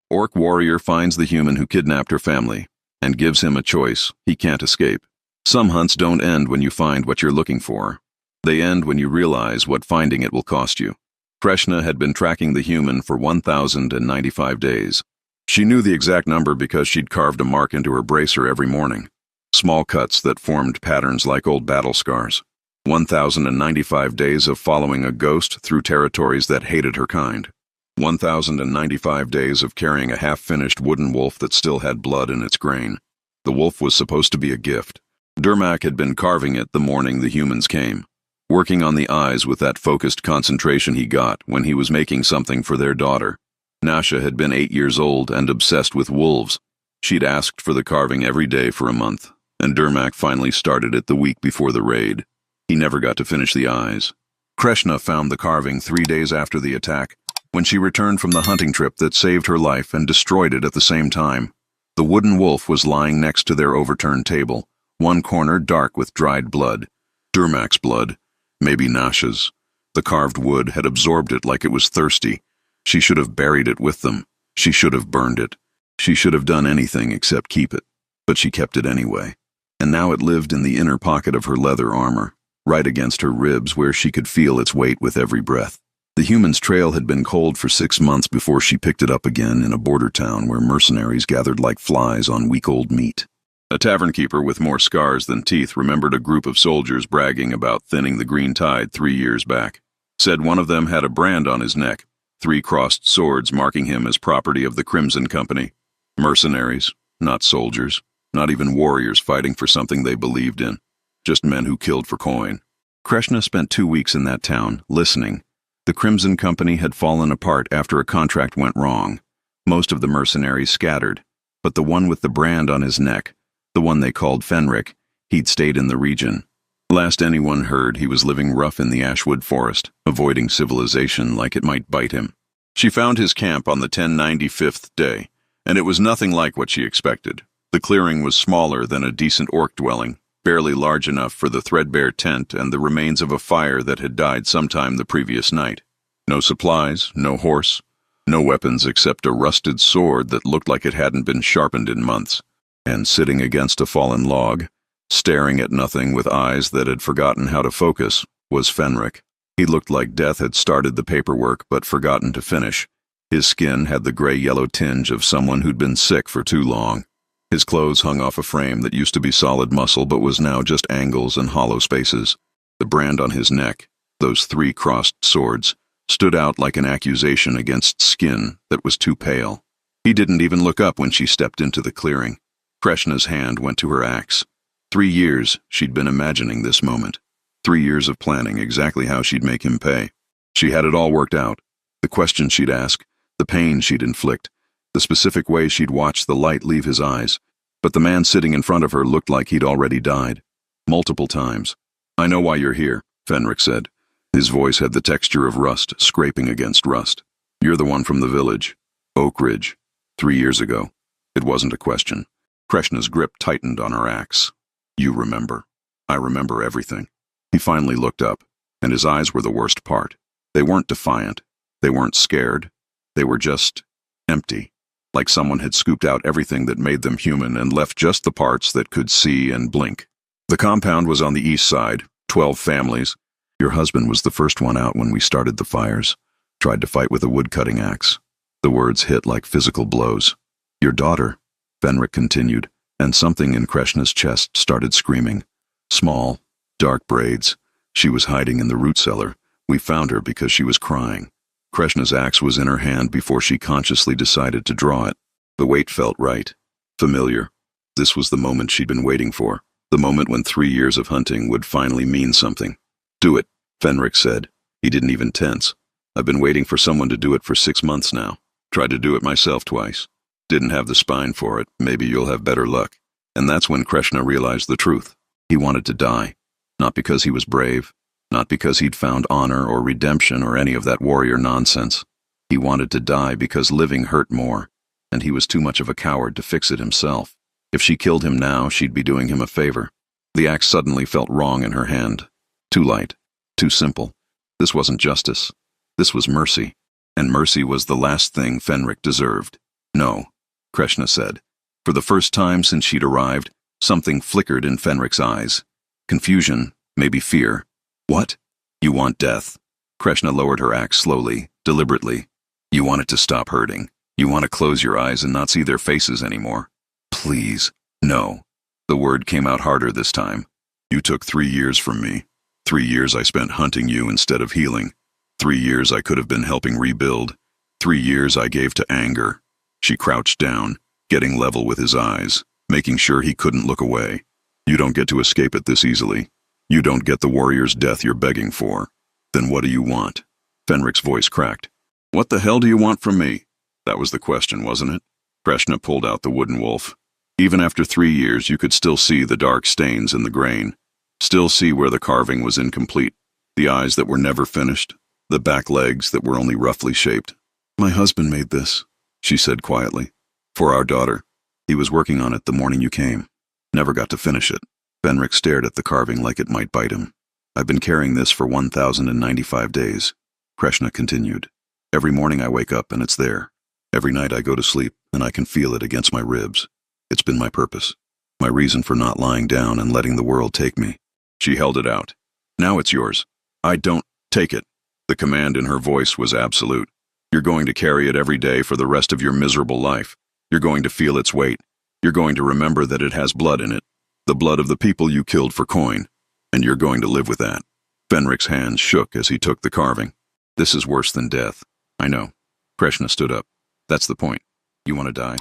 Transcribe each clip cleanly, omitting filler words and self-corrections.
Orc warrior finds the human who kidnapped her family and gives him a choice he can't escape. Some hunts don't end when you find what you're looking for. They end when you realize what finding it will cost you. Krishna had been tracking the human for 1,095 days. She knew the exact number because she'd carved a mark into her bracer every morning. Small cuts that formed patterns like old battle scars. 1,095 days of following a ghost through territories that hated her kind. 1,095 days of carrying a half-finished wooden wolf that still had blood in its grain. The wolf was supposed to be a gift. Dermak had been carving it the morning the humans came, working on the eyes with that focused concentration he got when he was making something for their daughter. Nasha had been 8 years old and obsessed with wolves. She'd asked for the carving every day for a month, and Dermak finally started it the week before the raid. He never got to finish the eyes. Krishna found the carving 3 days after the attack, when she returned from the hunting trip that saved her life and destroyed it at the same time. The wooden wolf was lying next to their overturned table, one corner dark with dried blood. Dermak's blood, maybe Nasha's. The carved wood had absorbed it like it was thirsty. She should have buried it with them. She should have burned it. She should have done anything except keep it. But she kept it anyway. And now it lived in the inner pocket of her leather armor, right against her ribs where she could feel its weight with every breath. The human's trail had been cold for 6 months before she picked it up again in a border town where mercenaries gathered like flies on week-old meat. A tavern keeper with more scars than teeth remembered a group of soldiers bragging about thinning the green tide 3 years back. Said one of them had a brand on his neck, 3 crossed swords marking him as property of the Crimson Company. Mercenaries, not soldiers, not even warriors fighting for something they believed in. Just men who killed for coin. Krishna spent 2 weeks in that town, listening. The Crimson Company had fallen apart after a contract went wrong. Most of the mercenaries scattered, but the one with the brand on his neck, the one they called Fenric, he'd stayed in the region. Last anyone heard, he was living rough in the Ashwood forest, avoiding civilization like it might bite him. She found his camp on the 1095th day, and it was nothing like what she expected. The clearing was smaller than a decent orc dwelling, barely large enough for the threadbare tent and the remains of a fire that had died sometime the previous night. No supplies, no horse, no weapons except a rusted sword that looked like it hadn't been sharpened in months. And sitting against a fallen log, staring at nothing with eyes that had forgotten how to focus, was Fenric. He looked like death had started the paperwork but forgotten to finish. His skin had the gray-yellow tinge of someone who'd been sick for too long. His clothes hung off a frame that used to be solid muscle but was now just angles and hollow spaces. The brand on his neck, those 3 crossed swords, stood out like an accusation against skin that was too pale. He didn't even look up when she stepped into the clearing. Krishna's hand went to her axe. 3 years she'd been imagining this moment. 3 years of planning exactly how she'd make him pay. She had it all worked out. The questions she'd ask, the pain she'd inflict, the specific way she'd watch the light leave his eyes. But the man sitting in front of her looked like he'd already died. Multiple times. "I know why you're here," Fenric said. His voice had the texture of rust scraping against rust. "You're the one from the village. Oak Ridge. 3 years ago." It wasn't a question. Krishna's grip tightened on her axe. "You remember." "I remember everything." He finally looked up, and his eyes were the worst part. They weren't defiant. They weren't scared. They were just empty. Like someone had scooped out everything that made them human and left just the parts that could see and blink. The compound was on the east side, 12 families. Your husband was the first one out when we started the fires. Tried to fight with a wood-cutting axe. The words hit like physical blows. "Your daughter," Fenric continued, and something in Krishna's chest started screaming. Small, dark braids. She was hiding in the root cellar. We found her because she was crying. Krishna's axe was in her hand before she consciously decided to draw it. The weight felt right. Familiar. This was the moment she'd been waiting for. The moment when 3 years of hunting would finally mean something. "Do it," Fenric said. He didn't even tense. "I've been waiting for someone to do it for 6 months now. Tried to do it myself twice. Didn't have the spine for it. Maybe you'll have better luck." And that's when Krishna realized the truth. He wanted to die. Not because he was brave. Not because he'd found honor or redemption or any of that warrior nonsense. He wanted to die because living hurt more, and he was too much of a coward to fix it himself. If she killed him now, she'd be doing him a favor. The axe suddenly felt wrong in her hand. Too light. Too simple. This wasn't justice. This was mercy. And mercy was the last thing Fenric deserved. No, Krishna said. For the first time since she'd arrived, something flickered in Fenric's eyes. Confusion, maybe fear. What? You want death. Krishna lowered her axe slowly, deliberately. You want it to stop hurting. You want to close your eyes and not see their faces anymore. Please, no. The word came out harder this time. You took 3 years from me. 3 years I spent hunting you instead of healing. 3 years I could have been helping rebuild. 3 years I gave to anger. She crouched down, getting level with his eyes, making sure he couldn't look away. You don't get to escape it this easily. You don't get the warrior's death you're begging for. Then what do you want? Fenric's voice cracked. What the hell do you want from me? That was the question, wasn't it? Krishna pulled out the wooden wolf. Even after 3 years, you could still see the dark stains in the grain. Still see where the carving was incomplete. The eyes that were never finished. The back legs that were only roughly shaped. My husband made this, she said quietly. For our daughter. He was working on it the morning you came. Never got to finish it. Fenric stared at the carving like it might bite him. I've been carrying this for 1,095 days. Krishna continued. Every morning I wake up and it's there. Every night I go to sleep and I can feel it against my ribs. It's been my purpose. My reason for not lying down and letting the world take me. She held it out. Now it's yours. I don't take it. The command in her voice was absolute. You're going to carry it every day for the rest of your miserable life. You're going to feel its weight. You're going to remember that it has blood in it. The blood of the people you killed for coin. And you're going to live with that. Fenric's hands shook as he took the carving. This is worse than death. I know. Krishna stood up. That's the point. You want to die?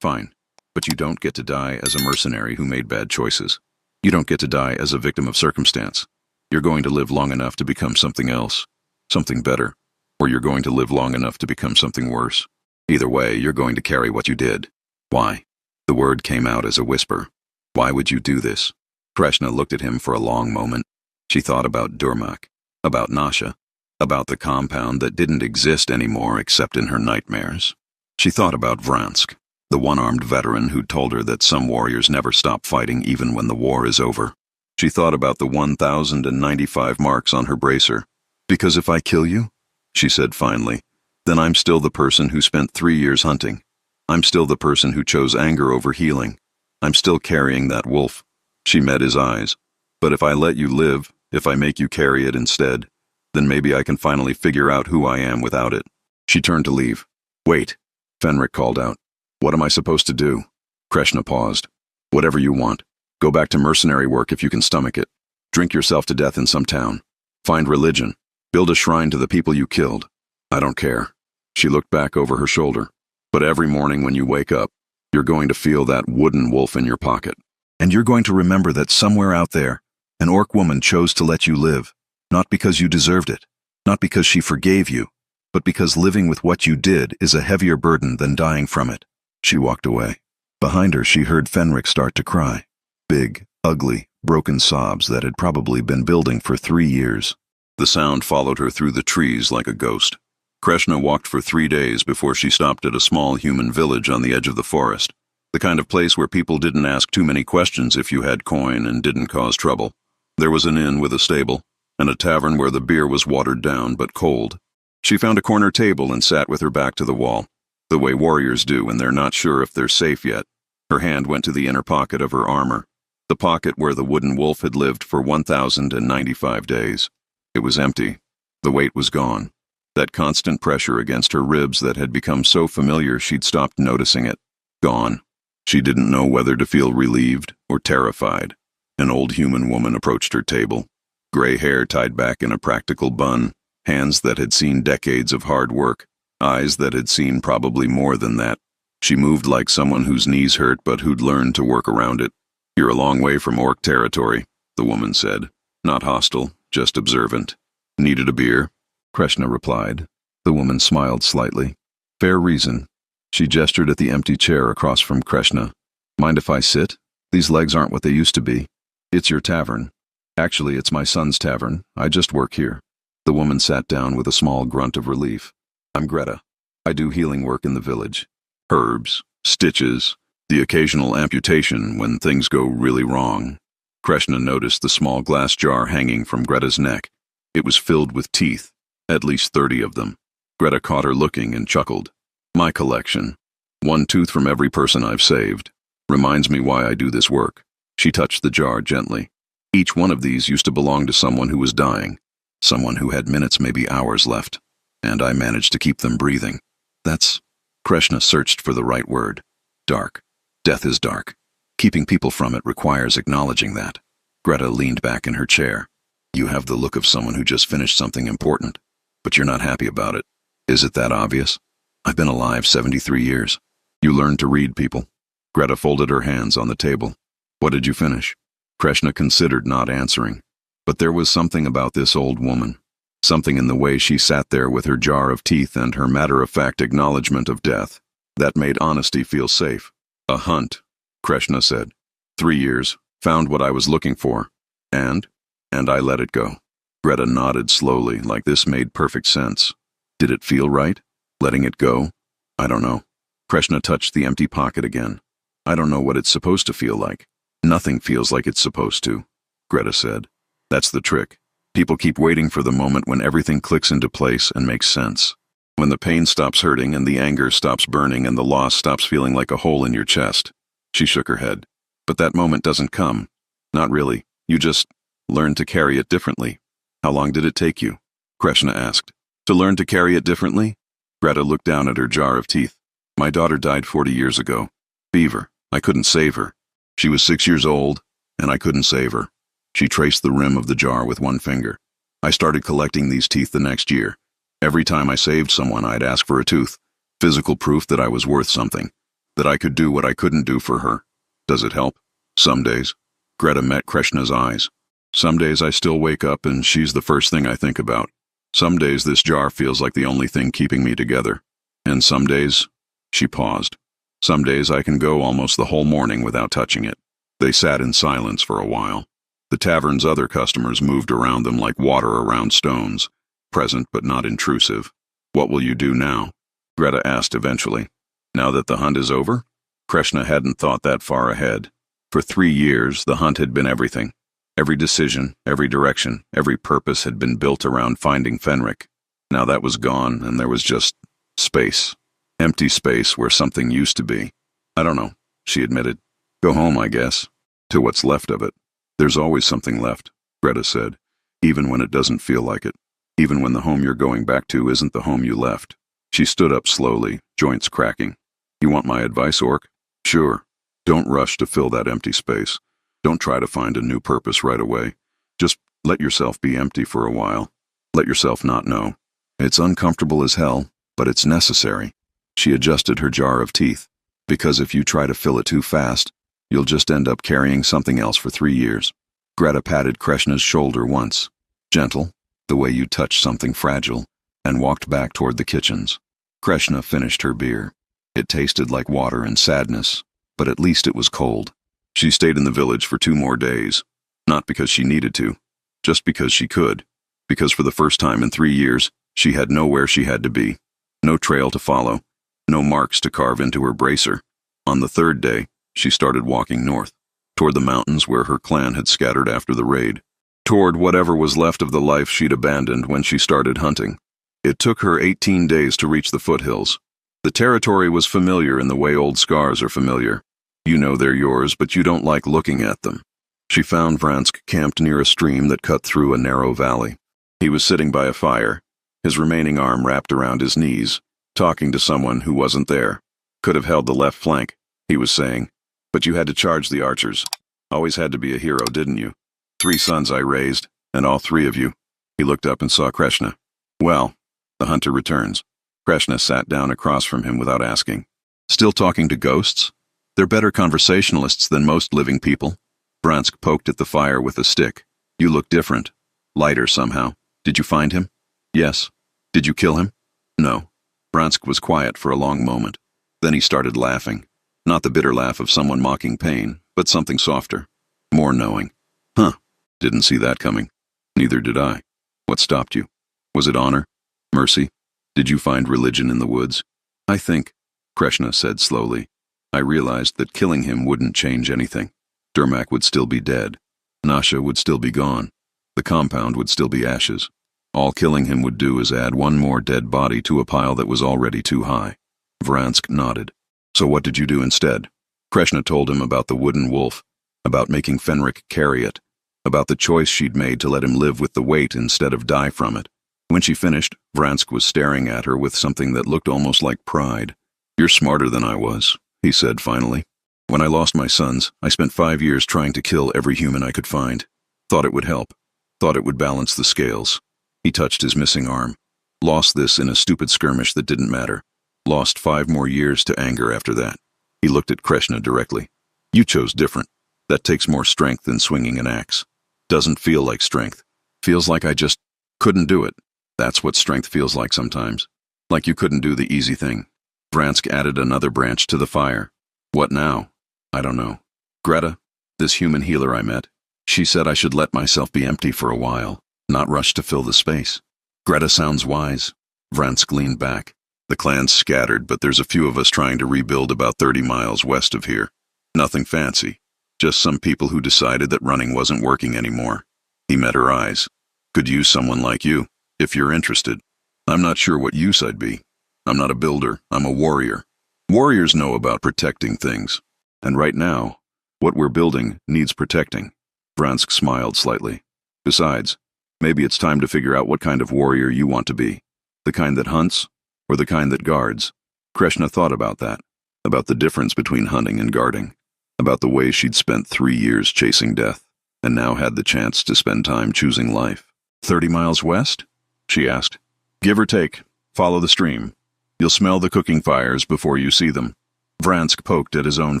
Fine. But you don't get to die as a mercenary who made bad choices. You don't get to die as a victim of circumstance. You're going to live long enough to become something else. Something better. Or you're going to live long enough to become something worse. Either way, you're going to carry what you did. Why? The word came out as a whisper. Why would you do this? Krishna looked at him for a long moment. She thought about Durmak, about Nasha, about the compound that didn't exist anymore except in her nightmares. She thought about Vransk, the one-armed veteran who'd told her that some warriors never stop fighting even when the war is over. She thought about the 1,095 marks on her bracer. Because if I kill you, she said finally, then I'm still the person who spent 3 years hunting. I'm still the person who chose anger over healing. I'm still carrying that wolf. She met his eyes. But if I let you live, if I make you carry it instead, then maybe I can finally figure out who I am without it. She turned to leave. Wait, Fenric called out. What am I supposed to do? Krishna paused. Whatever you want. Go back to mercenary work if you can stomach it. Drink yourself to death in some town. Find religion. Build a shrine to the people you killed. I don't care. She looked back over her shoulder. But every morning when you wake up, you're going to feel that wooden wolf in your pocket. And you're going to remember that somewhere out there, an orc woman chose to let you live, not because you deserved it, not because she forgave you, but because living with what you did is a heavier burden than dying from it. She walked away. Behind her, she heard Fenric start to cry. Big, ugly, broken sobs that had probably been building for 3 years. The sound followed her through the trees like a ghost. Krishna walked for 3 days before she stopped at a small human village on the edge of the forest, the kind of place where people didn't ask too many questions if you had coin and didn't cause trouble. There was an inn with a stable, and a tavern where the beer was watered down but cold. She found a corner table and sat with her back to the wall, the way warriors do when they're not sure if they're safe yet. Her hand went to the inner pocket of her armor, the pocket where the wooden wolf had lived for 1,095 days. It was empty. The weight was gone. That constant pressure against her ribs that had become so familiar she'd stopped noticing it. Gone. She didn't know whether to feel relieved or terrified. An old human woman approached her table. Gray hair tied back in a practical bun, hands that had seen decades of hard work, eyes that had seen probably more than that. She moved like someone whose knees hurt but who'd learned to work around it. You're a long way from orc territory, the woman said. Not hostile, just observant. Needed a beer? Krishna replied. The woman smiled slightly. Fair reason. She gestured at the empty chair across from Krishna. Mind if I sit? These legs aren't what they used to be. It's your tavern. Actually, it's my son's tavern. I just work here. The woman sat down with a small grunt of relief. I'm Greta. I do healing work in the village. Herbs, stitches, the occasional amputation when things go really wrong. Krishna noticed the small glass jar hanging from Greta's neck. It was filled with teeth, at least 30 of them. Greta caught her looking and chuckled. My collection. One tooth from every person I've saved. Reminds me why I do this work. She touched the jar gently. Each one of these used to belong to someone who was dying. Someone who had minutes, maybe hours left. And I managed to keep them breathing. That's... Krishna searched for the right word. Dark. Death is dark. Keeping people from it requires acknowledging that. Greta leaned back in her chair. You have the look of someone who just finished something important, but you're not happy about it. Is it that obvious? I've been alive 73 years. You learned to read people. Greta folded her hands on the table. What did you finish? Krishna considered not answering. But there was something about this old woman. Something in the way she sat there with her jar of teeth and her matter-of-fact acknowledgement of death. That made honesty feel safe. A hunt, Krishna said. 3 years, found what I was looking for. And I let it go. Greta nodded slowly, like this made perfect sense. Did it feel right? Letting it go? I don't know. Krishna touched the empty pocket again. I don't know what it's supposed to feel like. Nothing feels like it's supposed to, Greta said. That's the trick. People keep waiting for the moment when everything clicks into place and makes sense. When the pain stops hurting and the anger stops burning and the loss stops feeling like a hole in your chest. She shook her head. But that moment doesn't come. Not really. You just learn to carry it differently. How long did it take you? Krishna asked. To learn to carry it differently? Greta looked down at her jar of teeth. My daughter died 40 years ago. Fever. I couldn't save her. She was 6 years old, and I couldn't save her. She traced the rim of the jar with one finger. I started collecting these teeth the next year. Every time I saved someone, I'd ask for a tooth. Physical proof that I was worth something. That I could do what I couldn't do for her. Does it help? Some days. Greta met Krishna's eyes. Some days I still wake up and she's the first thing I think about. Some days this jar feels like the only thing keeping me together. And some days... She paused. Some days I can go almost the whole morning without touching it. They sat in silence for a while. The tavern's other customers moved around them like water around stones, present but not intrusive. What will you do now? Greta asked eventually. Now that the hunt is over? Krishna hadn't thought that far ahead. For 3 years, the hunt had been everything. Every decision, every direction, every purpose had been built around finding Fenric. Now that was gone, and there was just space. Empty space where something used to be. I don't know, she admitted. Go home, I guess. To what's left of it. There's always something left, Greta said, even when it doesn't feel like it. Even when the home you're going back to isn't the home you left. She stood up slowly, joints cracking. You want my advice, Orc? Sure. Don't rush to fill that empty space. Don't try to find a new purpose right away. Just let yourself be empty for a while. Let yourself not know. It's uncomfortable as hell, but it's necessary. She adjusted her jar of teeth. Because if you try to fill it too fast, you'll just end up carrying something else for 3 years. Greta patted Krishna's shoulder once. Gentle, the way you touch something fragile, and walked back toward the kitchens. Krishna finished her beer. It tasted like water and sadness, but at least it was cold. She stayed in the village for 2 more days. Not because she needed to, just because she could. Because for the first time in 3 years, she had nowhere she had to be. No trail to follow. No marks to carve into her bracer. On the 3rd day, she started walking north, toward the mountains where her clan had scattered after the raid, toward whatever was left of the life she'd abandoned when she started hunting. It took her 18 days to reach the foothills. The territory was familiar in the way old scars are familiar. You know they're yours, but you don't like looking at them. She found Vransk camped near a stream that cut through a narrow valley. He was sitting by a fire, his remaining arm wrapped around his knees, talking to someone who wasn't there. Could have held the left flank, he was saying. But you had to charge the archers. Always had to be a hero, didn't you? 3 sons I raised, and all 3 of you. He looked up and saw Krishna. Well, the hunter returns. Krishna sat down across from him without asking. Still talking to ghosts? They're better conversationalists than most living people. Vransk poked at the fire with a stick. You look different. Lighter somehow. Did you find him? Yes. Did you kill him? No. Vransk was quiet for a long moment. Then he started laughing. Not the bitter laugh of someone mocking pain, but something softer. More knowing. Huh. Didn't see that coming. Neither did I. What stopped you? Was it honor? Mercy? Did you find religion in the woods? I think, Krishna said slowly, I realized that killing him wouldn't change anything. Dermak would still be dead. Nasha would still be gone. The compound would still be ashes. All killing him would do is add one more dead body to a pile that was already too high. Vransk nodded. So what did you do instead? Krishna told him about the wooden wolf, about making Fenrik carry it, about the choice she'd made to let him live with the weight instead of die from it. When she finished, Vransk was staring at her with something that looked almost like pride. "You're smarter than I was," he said finally. "When I lost my sons, I spent 5 years trying to kill every human I could find. Thought it would help. Thought it would balance the scales." He touched his missing arm. "Lost this in a stupid skirmish that didn't matter. Lost 5 more years to anger after that." He looked at Krishna directly. "You chose different. That takes more strength than swinging an axe. Doesn't feel like strength. Feels like I just couldn't do it. That's what strength feels like sometimes. Like you couldn't do the easy thing." Vransk added another branch to the fire. "What now?" "I don't know. Greta, this human healer I met, she said I should let myself be empty for a while, not rush to fill the space." "Greta sounds wise." Vransk leaned back. "The clan's scattered, but there's a few of us trying to rebuild about 30 miles west of here. Nothing fancy. Just some people who decided that running wasn't working anymore." He met her eyes. "Could use someone like you, if you're interested. I'm not sure what use I'd be. I'm not a builder, I'm a warrior. Warriors know about protecting things. And right now, what we're building needs protecting." Vransk smiled slightly. "Besides, maybe it's time to figure out what kind of warrior you want to be. The kind that hunts, or the kind that guards." Krishna thought about that, about the difference between hunting and guarding, about the way she'd spent 3 years chasing death, and now had the chance to spend time choosing life. 30 miles west? She asked. "Give or take. Follow the stream. You'll smell the cooking fires before you see them." Vransk poked at his own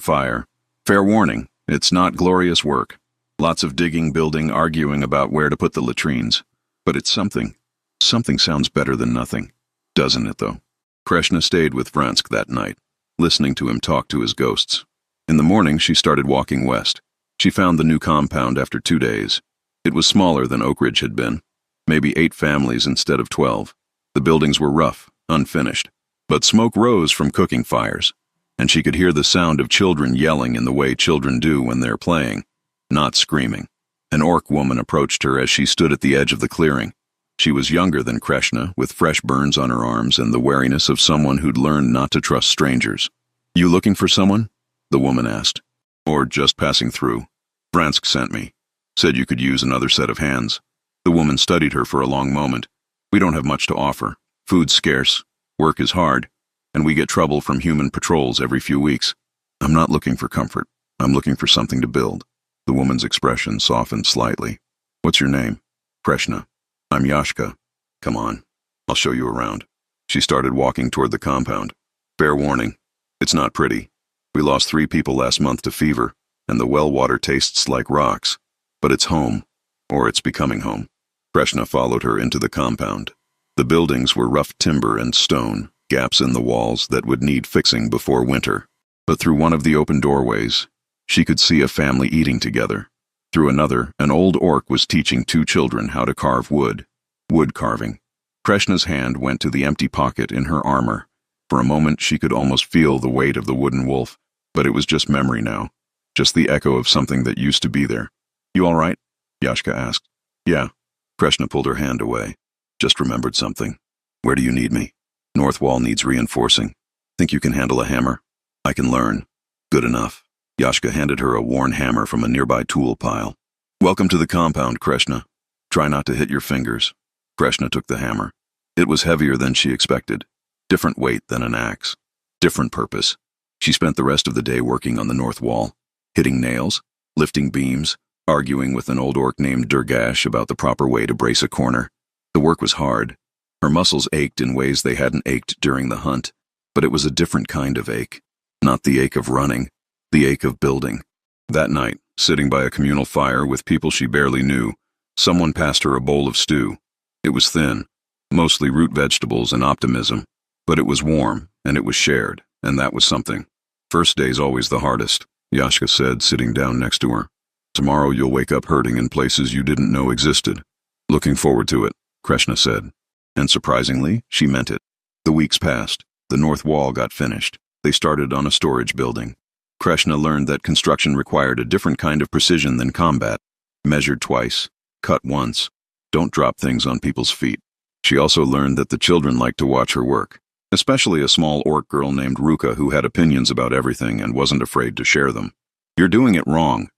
fire. "Fair warning, it's not glorious work. Lots of digging, building, arguing about where to put the latrines. But it's something. Something sounds better than nothing. Doesn't it, though?" Krishna stayed with Vransk that night, listening to him talk to his ghosts. In the morning, she started walking west. She found the new compound after 2 days. It was smaller than Oak Ridge had been. Maybe 8 families instead of 12. The buildings were rough, unfinished. But smoke rose from cooking fires, and she could hear the sound of children yelling in the way children do when they're playing, not screaming. An orc woman approached her as she stood at the edge of the clearing. She was younger than Krishna, with fresh burns on her arms and the wariness of someone who'd learned not to trust strangers. "You looking for someone?" the woman asked. "Or just passing through? Vransk sent me. Said you could use another set of hands." The woman studied her for a long moment. "We don't have much to offer. Food's scarce. Work is hard, and we get trouble from human patrols every few weeks. I'm not looking for comfort. I'm looking for something to build." The woman's expression softened slightly. "What's your name?" "Krishna." "I'm Yashka. Come on. I'll show you around." She started walking toward the compound. "Fair warning. It's not pretty. We lost 3 people last month to fever, and the well water tastes like rocks. But it's home, or it's becoming home." Krishna followed her into the compound. The buildings were rough timber and stone, gaps in the walls that would need fixing before winter. But through one of the open doorways, she could see a family eating together. Through another, an old orc was teaching 2 children how to carve wood. Wood carving. Krishna's hand went to the empty pocket in her armor. For a moment, she could almost feel the weight of the wooden wolf, but it was just memory now. Just the echo of something that used to be there. "You all right?" Yashka asked. "Yeah." Krishna pulled her hand away. "Just remembered something." "Where do you need me?" "North wall needs reinforcing. Think you can handle a hammer?" "I can learn." "Good enough." Yashka handed her a worn hammer from a nearby tool pile. "Welcome to the compound, Krishna. Try not to hit your fingers." Krishna took the hammer. It was heavier than she expected. Different weight than an axe. Different purpose. She spent the rest of the day working on the north wall, hitting nails, lifting beams, arguing with an old orc named Durgash about the proper way to brace a corner. The work was hard. Her muscles ached in ways they hadn't ached during the hunt, but it was a different kind of ache. Not the ache of running, the ache of building. That night, sitting by a communal fire with people she barely knew, someone passed her a bowl of stew. It was thin, mostly root vegetables and optimism, but it was warm, and it was shared, and that was something. "First day's always the hardest," Yashka said, sitting down next to her. "Tomorrow you'll wake up hurting in places you didn't know existed." "Looking forward to it," Krishna said. And surprisingly, she meant it. The weeks passed. The north wall got finished. They started on a storage building. Krishna learned that construction required a different kind of precision than combat. Measured twice, cut once. Don't drop things on people's feet. She also learned that the children liked to watch her work. especially a small orc girl named Ruka who had opinions about everything and wasn't afraid to share them. "You're doing it wrong,"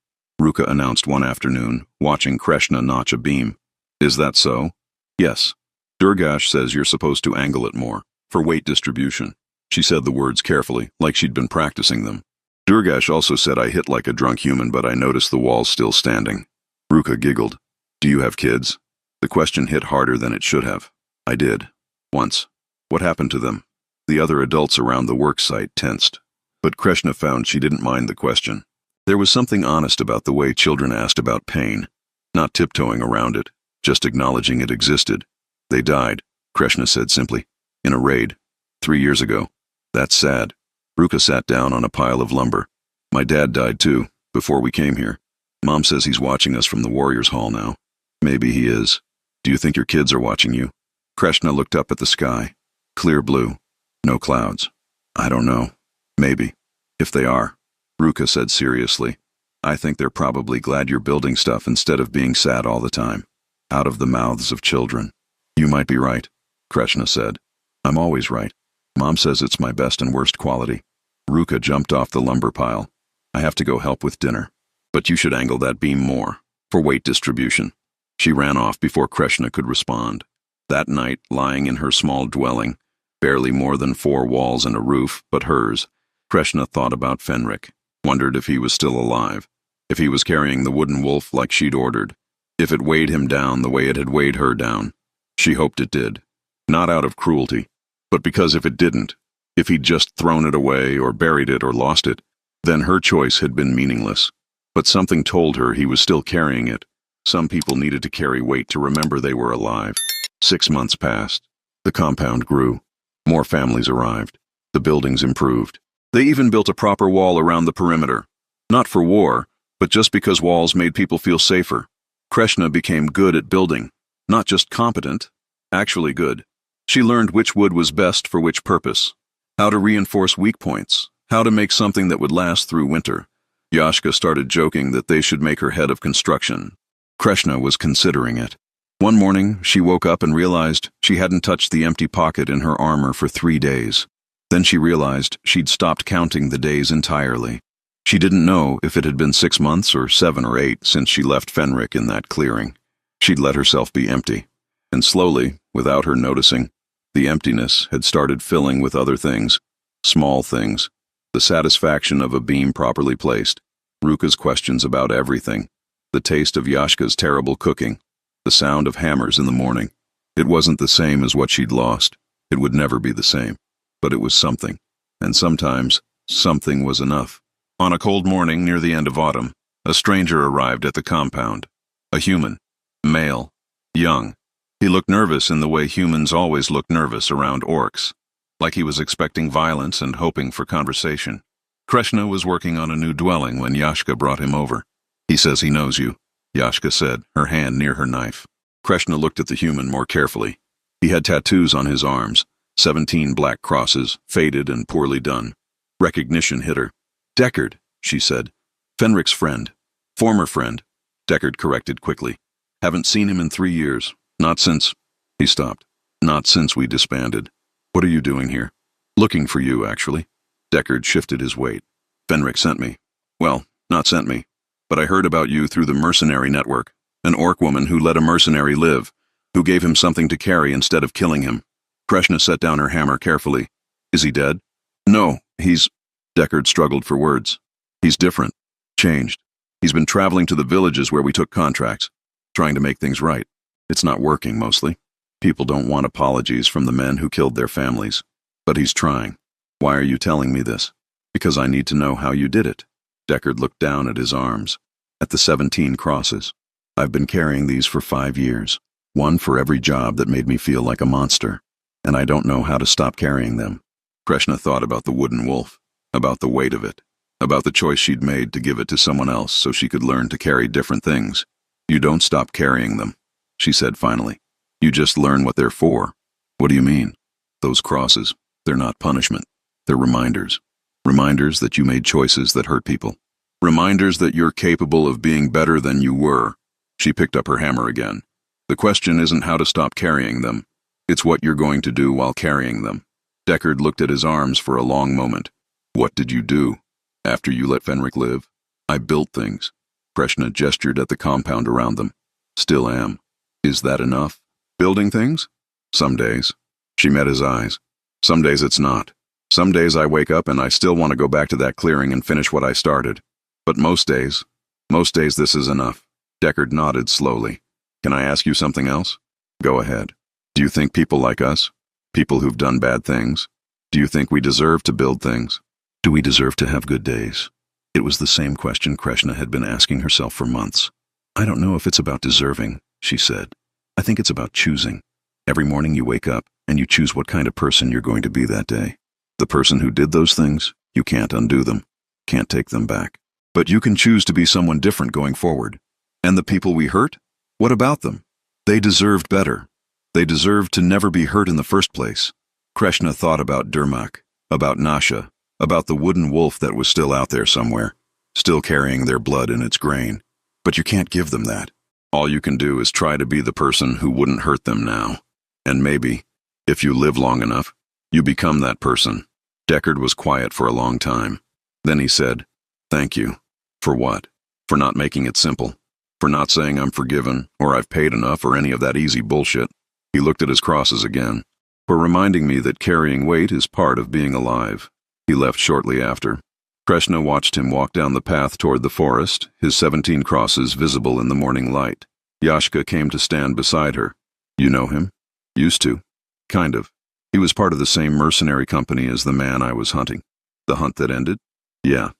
Ruka announced one afternoon, watching Krishna notch a beam. "Is that so?" "Yes. Durgash says you're supposed to angle it more, for weight distribution." She said the words carefully, like she'd been practicing them. "Durgash also said I hit like a drunk human, but I noticed the wall's still standing." Ruka giggled. "Do you have kids?" The question hit harder than it should have. "I did. Once." "What happened to them?" The other adults around the work site tensed. But Krishna found she didn't mind the question. There was something honest about the way children asked about pain, not tiptoeing around it, just acknowledging it existed. "They died," Krishna said simply, "in a raid. 3 years ago." "That's sad." Ruka sat down on a pile of lumber. "My dad died too, before we came here. Mom says he's watching us from the Warriors Hall now." "Maybe he is. Do you think your kids are watching you?" Krishna looked up at the sky. Clear blue. No clouds. "I don't know. Maybe. If they are," Ruka said seriously, "I think they're probably glad you're building stuff instead of being sad all the time. Out of the mouths of children." "You might be right," Krishna said. "I'm always right. Mom says it's my best and worst quality." Ruka jumped off the lumber pile. "I have to go help with dinner. But you should angle that beam more, for weight distribution." She ran off before Krishna could respond. That night, lying in her small dwelling, barely more than 4 walls and a roof, but hers, Krishna thought about Fenrik, wondered if he was still alive, if he was carrying the wooden wolf like she'd ordered, if it weighed him down the way it had weighed her down. She hoped it did. Not out of cruelty, but because if it didn't, if he'd just thrown it away or buried it or lost it, then her choice had been meaningless. But something told her he was still carrying it. Some people needed to carry weight to remember they were alive. 6 months passed. The compound grew. More families arrived. The buildings improved. They even built a proper wall around the perimeter. Not for war, but just because walls made people feel safer. Krishna became good at building. Not just competent, actually good. She learned which wood was best for which purpose, how to reinforce weak points, how to make something that would last through winter. Yashka started joking that they should make her head of construction. Krishna was considering it. One morning, she woke up and realized she hadn't touched the empty pocket in her armor for 3 days. Then she realized she'd stopped counting the days entirely. She didn't know if it had been 6 months or 7 or 8 since she left Fenrik in that clearing. She'd let herself be empty. And slowly, without her noticing, the emptiness had started filling with other things, small things, the satisfaction of a beam properly placed, Ruka's questions about everything, the taste of Yashka's terrible cooking, the sound of hammers in the morning. It wasn't the same as what she'd lost. It would never be the same. But it was something. And sometimes, something was enough. On a cold morning near the end of autumn, a stranger arrived at the compound. A human. Male. Young. He looked nervous in the way humans always look nervous around orcs, like he was expecting violence and hoping for conversation. Krishna was working on a new dwelling when Yashka brought him over. "He says he knows you," Yashka said, her hand near her knife. Krishna looked at the human more carefully. He had tattoos on his arms, 17 black crosses, faded and poorly done. Recognition hit her. "Deckard," she said. "Fenrik's friend. Former friend," Deckard corrected quickly. "Haven't seen him in 3 years. Not since—" He stopped. "Not since we disbanded. What are you doing here?" "Looking for you, actually." Deckard shifted his weight. "Fenrik sent me. Well, not sent me. But I heard about you through the mercenary network. An orc woman who let a mercenary live, who gave him something to carry instead of killing him." Krishna set down her hammer carefully. "Is he dead?" "No, he's—" Deckard struggled for words. "He's different. Changed. He's been traveling to the villages where we took contracts, trying to make things right. It's not working, mostly. People don't want apologies from the men who killed their families. But he's trying. Why are you telling me this?" "Because I need to know how you did it." Deckard looked down at his arms, at the 17 crosses. "I've been carrying these for 5 years, one for every job that made me feel like a monster, and I don't know how to stop carrying them." Krishna thought about the wooden wolf, about the weight of it, about the choice she'd made to give it to someone else so she could learn to carry different things. "You don't stop carrying them," she said finally. "You just learn what they're for." "What do you mean?" "Those crosses, they're not punishment. They're reminders. Reminders that you made choices that hurt people. Reminders that you're capable of being better than you were." She picked up her hammer again. "The question isn't how to stop carrying them. It's what you're going to do while carrying them." Deckard looked at his arms for a long moment. What did you do? After you let Fenric live? I built things. Krishna gestured at the compound around them. Still am. Is that enough? Building things? Some days. She met his eyes. Some days it's not. Some days I wake up and I still want to go back to that clearing and finish what I started. But most days this is enough. Deckard nodded slowly. Can I ask you something else? Go ahead. Do you think people like us, people who've done bad things, do you think we deserve to build things? Do we deserve to have good days? It was the same question Krishna had been asking herself for months. I don't know if it's about deserving, she said. I think it's about choosing. Every morning you wake up and you choose what kind of person you're going to be that day. The person who did those things, you can't undo them, can't take them back. But you can choose to be someone different going forward. And the people we hurt? What about them? They deserved better. They deserved to never be hurt in the first place. Krishna thought about Durmak, about Nasha, about the wooden wolf that was still out there somewhere, still carrying their blood in its grain. But you can't give them that. All you can do is try to be the person who wouldn't hurt them now. And maybe, if you live long enough, you become that person. Deckard was quiet for a long time. Then he said, "Thank you." For what? For not making it simple. For not saying I'm forgiven, or I've paid enough, or any of that easy bullshit. He looked at his crosses again. For reminding me that carrying weight is part of being alive. He left shortly after. Krishna watched him walk down the path toward the forest, his 17 crosses visible in the morning light. Yashka came to stand beside her. You know him? Used to. Kind of. He was part of the same mercenary company as the man I was hunting. The hunt that ended? Yeah.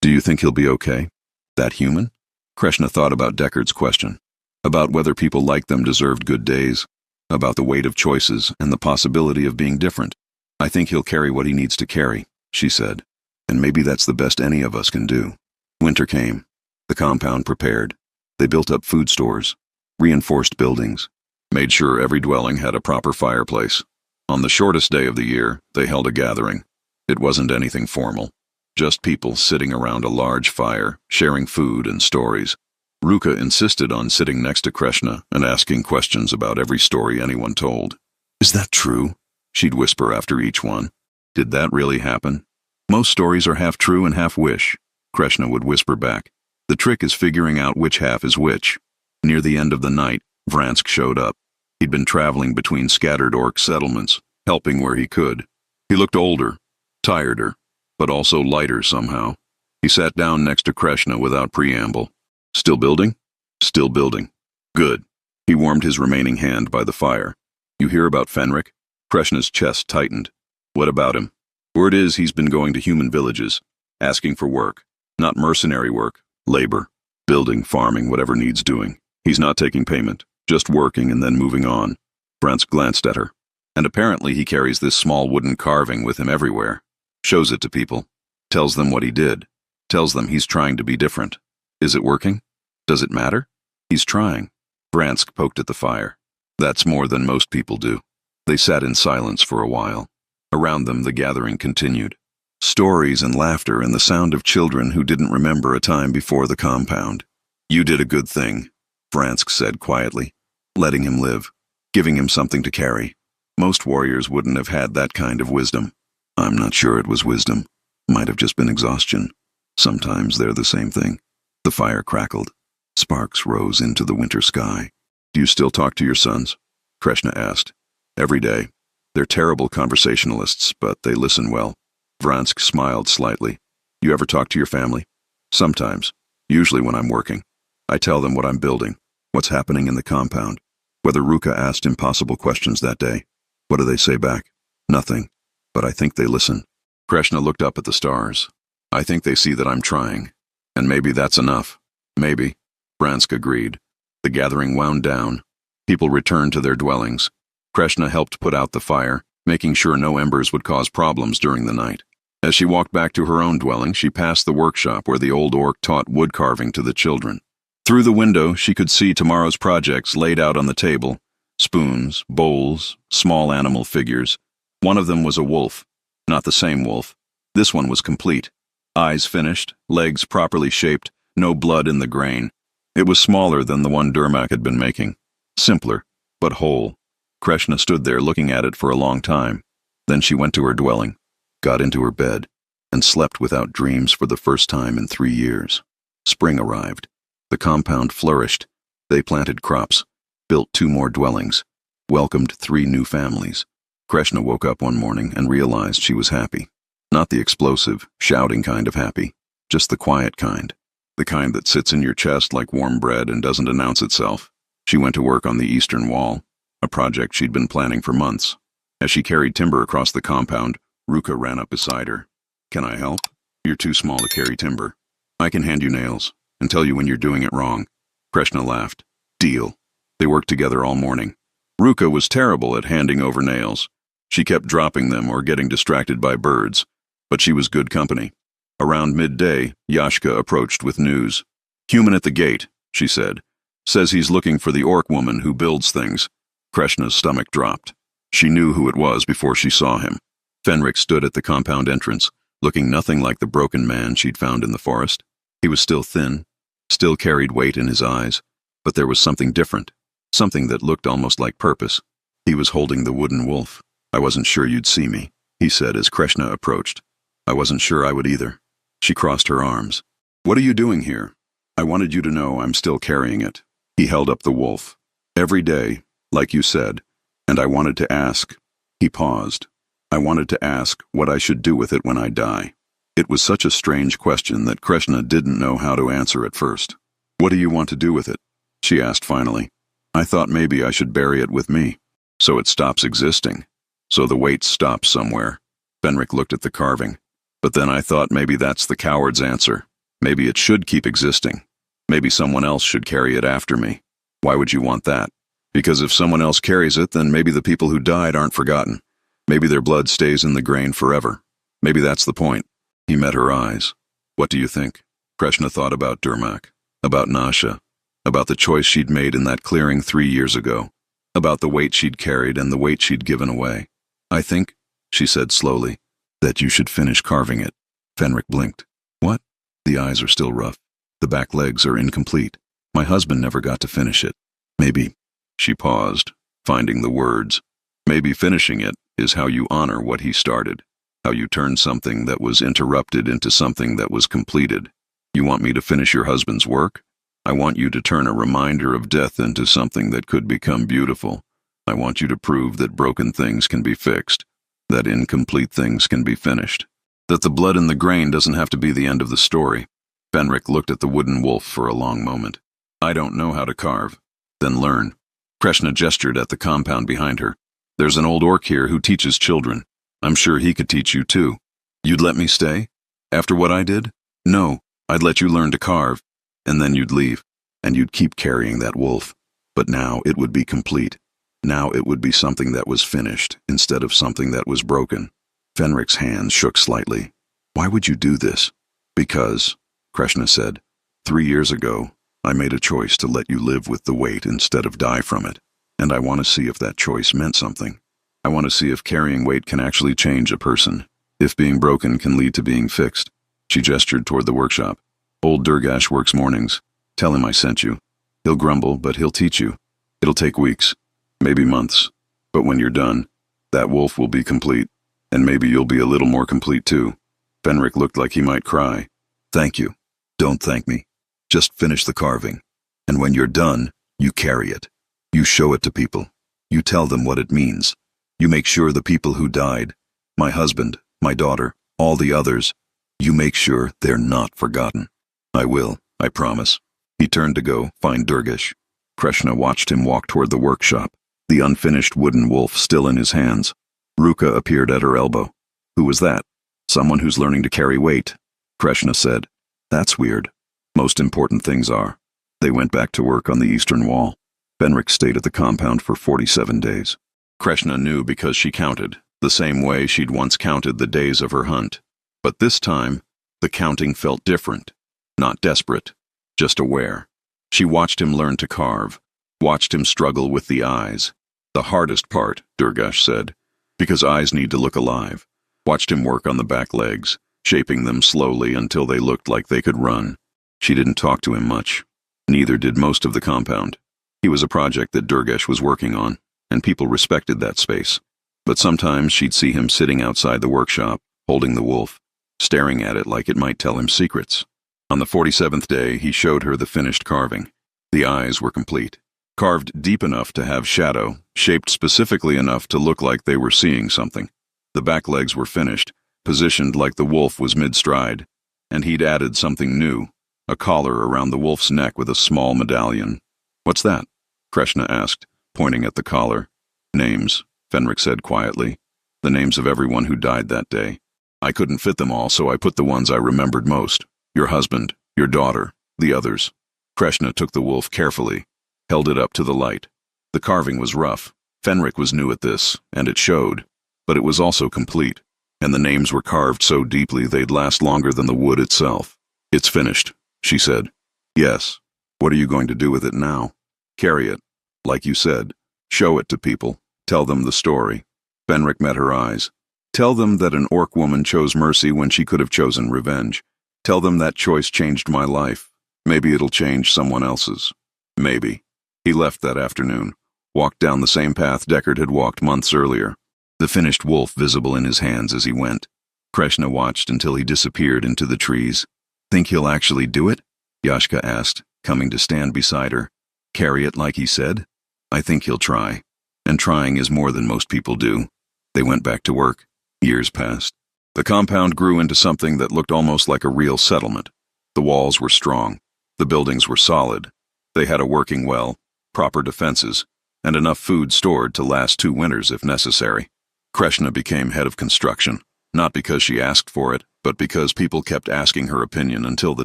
Do you think he'll be okay? That human? Krishna thought about Deckard's question. About whether people like them deserved good days. About the weight of choices and the possibility of being different. I think he'll carry what he needs to carry, she said. And maybe that's the best any of us can do. Winter came. The compound prepared. They built up food stores, reinforced buildings, made sure every dwelling had a proper fireplace. On the shortest day of the year, they held a gathering. It wasn't anything formal. Just people sitting around a large fire, sharing food and stories. Ruka insisted on sitting next to Krishna and asking questions about every story anyone told. Is that true? She'd whisper after each one. Did that really happen? Most stories are half true and half wish, Krishna would whisper back. The trick is figuring out which half is which. Near the end of the night, Vransk showed up. He'd been traveling between scattered orc settlements, helping where he could. He looked older, tireder, but also lighter somehow. He sat down next to Krishna without preamble. Still building? Still building. Good. He warmed his remaining hand by the fire. You hear about Fenric? Krishna's chest tightened. What about him? Word is he's been going to human villages, asking for work. Not mercenary work, labor. Building, farming, whatever needs doing. He's not taking payment, just working and then moving on. Vransk glanced at her. And apparently he carries this small wooden carving with him everywhere. Shows it to people. Tells them what he did. Tells them he's trying to be different. Is it working? Does it matter? He's trying. Vransk poked at the fire. That's more than most people do. They sat in silence for a while. Around them the gathering continued. Stories and laughter and the sound of children who didn't remember a time before the compound. You did a good thing, Vransk said quietly, letting him live, giving him something to carry. Most warriors wouldn't have had that kind of wisdom. I'm not sure it was wisdom. Might have just been exhaustion. Sometimes they're the same thing. The fire crackled. Sparks rose into the winter sky. Do you still talk to your sons? Krishna asked. Every day. They're terrible conversationalists, but they listen well. Vransk smiled slightly. You ever talk to your family? Sometimes. Usually when I'm working. I tell them what I'm building, what's happening in the compound. Whether Ruka asked impossible questions that day. What do they say back? Nothing. But I think they listen. Krishna looked up at the stars. I think they see that I'm trying. And maybe that's enough. Maybe. Vransk agreed. The gathering wound down. People returned to their dwellings. Krishna helped put out the fire, making sure no embers would cause problems during the night. As she walked back to her own dwelling, she passed the workshop where the old orc taught wood carving to the children. Through the window, she could see tomorrow's projects laid out on the table. Spoons, bowls, small animal figures. One of them was a wolf. Not the same wolf. This one was complete. Eyes finished, legs properly shaped, no blood in the grain. It was smaller than the one Durmak had been making. Simpler, but whole. Krishna stood there looking at it for a long time. Then she went to her dwelling, got into her bed, and slept without dreams for the first time in 3 years. Spring arrived. The compound flourished. They planted crops, built 2 more dwellings, welcomed 3 new families. Krishna woke up one morning and realized she was happy. Not the explosive, shouting kind of happy, just the quiet kind. The kind that sits in your chest like warm bread and doesn't announce itself. She went to work on the eastern wall, a project she'd been planning for months. As she carried timber across the compound, Ruka ran up beside her. "Can I help? You're too small to carry timber. I can hand you nails and tell you when you're doing it wrong." Krishna laughed. "Deal." They worked together all morning. Ruka was terrible at handing over nails. She kept dropping them or getting distracted by birds, but she was good company. Around midday, Yashka approached with news. "Human at the gate," she said. "Says he's looking for the orc woman who builds things." Krishna's stomach dropped. She knew who it was before she saw him. Fenric stood at the compound entrance, looking nothing like the broken man she'd found in the forest. He was still thin, still carried weight in his eyes, but there was something different, something that looked almost like purpose. He was holding the wooden wolf. "I wasn't sure you'd see me," he said as Krishna approached. "I wasn't sure I would either." She crossed her arms. "What are you doing here? I wanted you to know I'm still carrying it." He held up the wolf. "Every day, like you said, and I wanted to ask." He paused. "I wanted to ask what I should do with it when I die." It was such a strange question that Krishna didn't know how to answer at first. "What do you want to do with it?" she asked finally. "I thought maybe I should bury it with me, so it stops existing, so the weight stops somewhere." Fenric looked at the carving. "But then I thought maybe that's the coward's answer. Maybe it should keep existing. Maybe someone else should carry it after me." "Why would you want that?" "Because if someone else carries it, then maybe the people who died aren't forgotten. Maybe their blood stays in the grain forever. Maybe that's the point." He met her eyes. "What do you think?" Krishna thought about Durmak, about Nasha, about the choice she'd made in that clearing 3 years ago, about the weight she'd carried and the weight she'd given away. "I think," she said slowly, "that you should finish carving it." Fenric blinked. "What?" "The eyes are still rough. The back legs are incomplete. My husband never got to finish it. Maybe." She paused, finding the words. "Maybe finishing it is how you honor what he started, how you turn something that was interrupted into something that was completed. You want me to finish your husband's work? I want you to turn a reminder of death into something that could become beautiful. I want you to prove that broken things can be fixed, that incomplete things can be finished, that the blood in the grain doesn't have to be the end of the story." Fenric looked at the wooden wolf for a long moment. "I don't know how to carve." "Then learn." Krishna gestured at the compound behind her. "There's an old orc here who teaches children. I'm sure he could teach you too." "You'd let me stay? After what I did?" "No, I'd let you learn to carve, and then you'd leave, and you'd keep carrying that wolf. But now it would be complete. Now it would be something that was finished, instead of something that was broken." Fenric's hands shook slightly. "Why would you do this?" "Because," Krishna said, 3 years ago, I made a choice to let you live with the weight instead of die from it. And I want to see if that choice meant something. I want to see if carrying weight can actually change a person, if being broken can lead to being fixed." She gestured toward the workshop. "Old Durgash works mornings. Tell him I sent you. He'll grumble, but he'll teach you. It'll take weeks, maybe months. But when you're done, that wolf will be complete, and maybe you'll be a little more complete too." Fenric looked like he might cry. "Thank you. Don't thank me. Just finish the carving. And when you're done, you carry it. You show it to people. You tell them what it means. You make sure the people who died, my husband, my daughter, all the others, you make sure they're not forgotten." "I will, I promise." He turned to go find Durgash. Krishna watched him walk toward the workshop, the unfinished wooden wolf still in his hands. Ruka appeared at her elbow. "Who was that?" "Someone who's learning to carry weight," Krishna said. "That's weird. Most important things are." They went back to work on the eastern wall. Fenric stayed at the compound for 47 days. Krishna knew because she counted, the same way she'd once counted the days of her hunt. But this time, the counting felt different, not desperate, just aware. She watched him learn to carve, watched him struggle with the eyes. The hardest part, Durgash said, because eyes need to look alive. Watched him work on the back legs, shaping them slowly until they looked like they could run. She didn't talk to him much. Neither did most of the compound. He was a project that Durgash was working on, and people respected that space. But sometimes she'd see him sitting outside the workshop, holding the wolf, staring at it like it might tell him secrets. On the 47th day, he showed her the finished carving. The eyes were complete, carved deep enough to have shadow, shaped specifically enough to look like they were seeing something. The back legs were finished, positioned like the wolf was mid-stride, and he'd added something new, a collar around the wolf's neck with a small medallion. "What's that?" Krishna asked, pointing at the collar. "Names," Fenric said quietly. "The names of everyone who died that day. I couldn't fit them all, so I put the ones I remembered most. Your husband, your daughter, the others." Krishna took the wolf carefully, held it up to the light. The carving was rough. Fenric was new at this, and it showed. But it was also complete, and the names were carved so deeply they'd last longer than the wood itself. "It's finished," she said. "Yes. What are you going to do with it now?" "Carry it. Like you said. Show it to people. Tell them the story." Fenric met her eyes. "Tell them that an orc woman chose mercy when she could have chosen revenge. Tell them that choice changed my life. Maybe it'll change someone else's. Maybe." He left that afternoon, walked down the same path Deckard had walked months earlier, the finished wolf visible in his hands as he went. Krishna watched until he disappeared into the trees. "Think he'll actually do it?" Yashka asked, coming to stand beside her. "Carry it like he said?" "I think he'll try. And trying is more than most people do." They went back to work. Years passed. The compound grew into something that looked almost like a real settlement. The walls were strong. The buildings were solid. They had a working well, proper defenses, and enough food stored to last 2 winters if necessary. Krishna became head of construction, not because she asked for it, but because people kept asking her opinion until the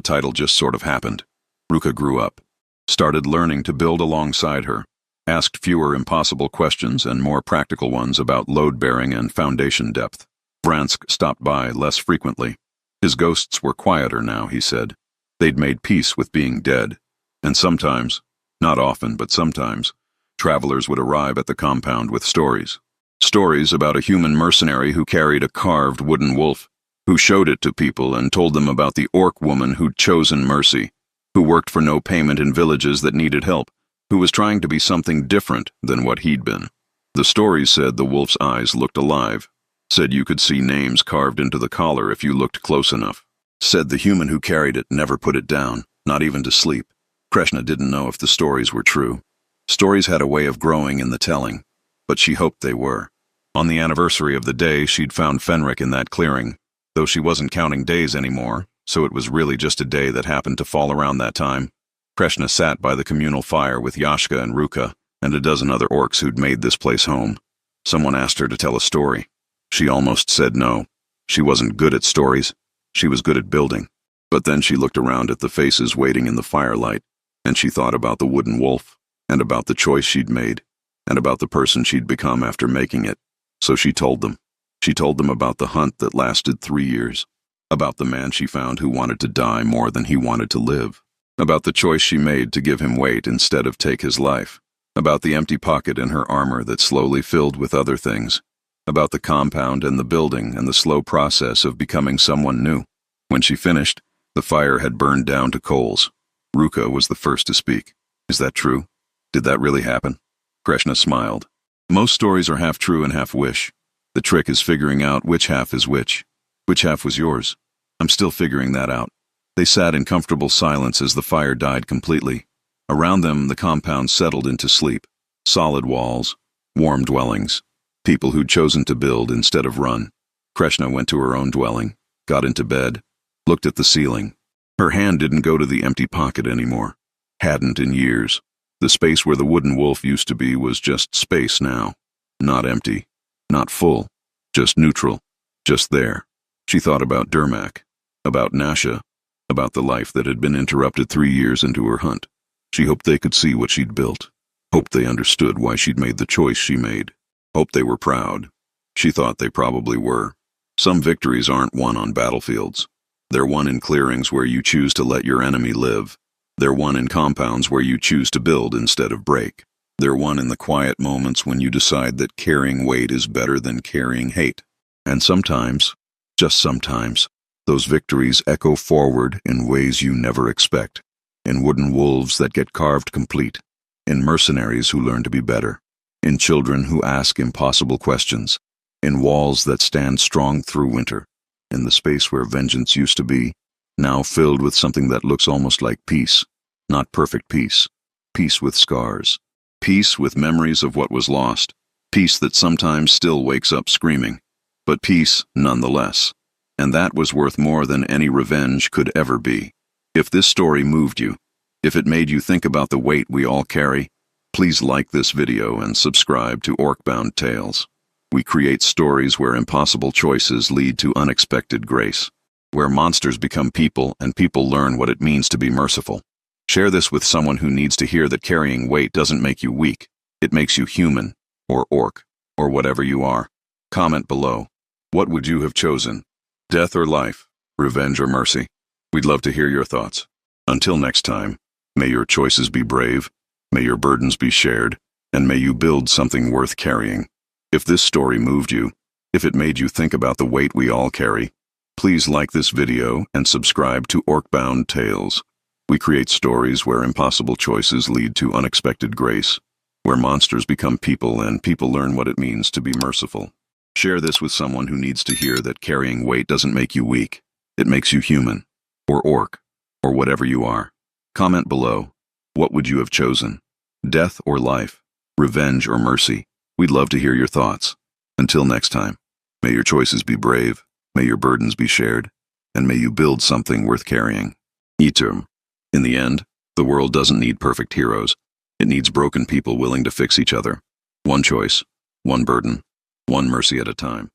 title just sort of happened. Ruka grew up, started learning to build alongside her, asked fewer impossible questions and more practical ones about load-bearing and foundation depth. Vransk stopped by less frequently. His ghosts were quieter now, he said. They'd made peace with being dead. And sometimes, not often but sometimes, travelers would arrive at the compound with stories. Stories about a human mercenary who carried a carved wooden wolf, who showed it to people and told them about the orc woman who'd chosen mercy, who worked for no payment in villages that needed help, who was trying to be something different than what he'd been. The stories said the wolf's eyes looked alive, said you could see names carved into the collar if you looked close enough, said the human who carried it never put it down, not even to sleep. Krishna didn't know if the stories were true. Stories had a way of growing in the telling, but she hoped they were. On the anniversary of the day she'd found Fenric in that clearing, though she wasn't counting days anymore, so it was really just a day that happened to fall around that time. Krishna sat by the communal fire with Yashka and Ruka and a dozen other orcs who'd made this place home. Someone asked her to tell a story. She almost said no. She wasn't good at stories. She was good at building. But then she looked around at the faces waiting in the firelight, and she thought about the wooden wolf, and about the choice she'd made, and about the person she'd become after making it. So she told them. She told them about the hunt that lasted 3 years, about the man she found who wanted to die more than he wanted to live, about the choice she made to give him weight instead of take his life, about the empty pocket in her armor that slowly filled with other things, about the compound and the building and the slow process of becoming someone new. When she finished, the fire had burned down to coals. Ruka was the first to speak. "Is that true? Did that really happen?" Krishna smiled. "Most stories are half true and half wish. The trick is figuring out which half is which. Which half was yours? I'm still figuring that out." They sat in comfortable silence as the fire died completely. Around them, the compound settled into sleep. Solid walls, warm dwellings, people who'd chosen to build instead of run. Krishna went to her own dwelling, got into bed, looked at the ceiling. Her hand didn't go to the empty pocket anymore. Hadn't in years. The space where the wooden wolf used to be was just space now. Not empty. Not full. Just neutral. Just there. She thought about Dermak. About Nasha. About the life that had been interrupted 3 years into her hunt. She hoped they could see what she'd built. Hoped they understood why she'd made the choice she made. Hoped they were proud. She thought they probably were. Some victories aren't won on battlefields. They're won in clearings where you choose to let your enemy live. They're won in compounds where you choose to build instead of break. They're won in the quiet moments when you decide that carrying weight is better than carrying hate. And sometimes, just sometimes, those victories echo forward in ways you never expect. In wooden wolves that get carved complete. In mercenaries who learn to be better. In children who ask impossible questions. in walls that stand strong through winter, in the space where vengeance used to be, now filled with something that looks almost like peace. Not perfect peace. Peace with scars. Peace with memories of what was lost. Peace that sometimes still wakes up screaming. But peace nonetheless. And that was worth more than any revenge could ever be. If this story moved you, if it made you think about the weight we all carry, please like this video and subscribe to Orcbound Tales. We create stories where impossible choices lead to unexpected grace, where monsters become people and people learn what it means to be merciful. Share this with someone who needs to hear that carrying weight doesn't make you weak. It makes you human, or orc, or whatever you are. Comment below. What would you have chosen? Death or life? Revenge or mercy? We'd love to hear your thoughts. Until next time, may your choices be brave, may your burdens be shared, and may you build something worth carrying. If this story moved you, if it made you think about the weight we all carry, please like this video and subscribe to Orcbound Tales. We create stories where impossible choices lead to unexpected grace, where monsters become people and people learn what it means to be merciful. Share this with someone who needs to hear that carrying weight doesn't make you weak. It makes you human, or orc, or whatever you are. Comment below. What would you have chosen? Death or life? Revenge or mercy? We'd love to hear your thoughts. Until next time, may your choices be brave, may your burdens be shared, and may you build something worth carrying. Eterm. In the end, the world doesn't need perfect heroes. It needs broken people willing to fix each other. One choice, one burden, one mercy at a time.